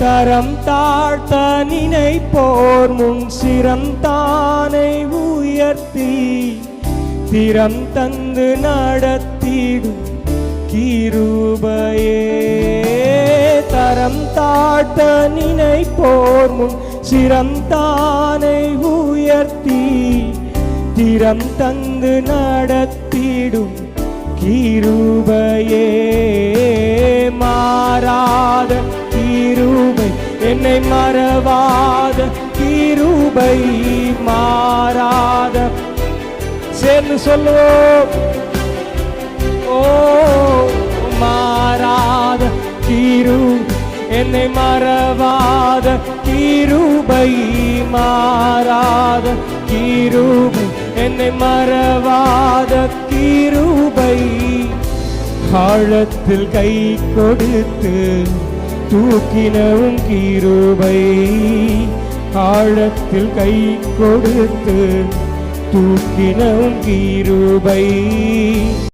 தரம் தாழ்த்த நினைப்போர் முன் சிரம் தானை உயர்த்தி திறம் தந்து நடத்திடும் கிருபையே. தரம் தாழ்த்த நினைப்போர் முன் சிரம் தானை உயர்த்தி திறம் தந்து நடத்திடும் கிருபையே. மாறாத கிருபை என்னை மறவாத கிருபை மாறாத. சேர்ந்து சொல்லுவோம். ஓ மாறாத கிருபை என்னை மறவாத கிருபை மாறாத கிருபை என்னை மறவாத கிருபை. ஆழத்தில் கை கொடுத்து தூக்கினவும் கிருபை ஆழத்தில் கை கொடுத்து தூக்கினவும் கிருபை.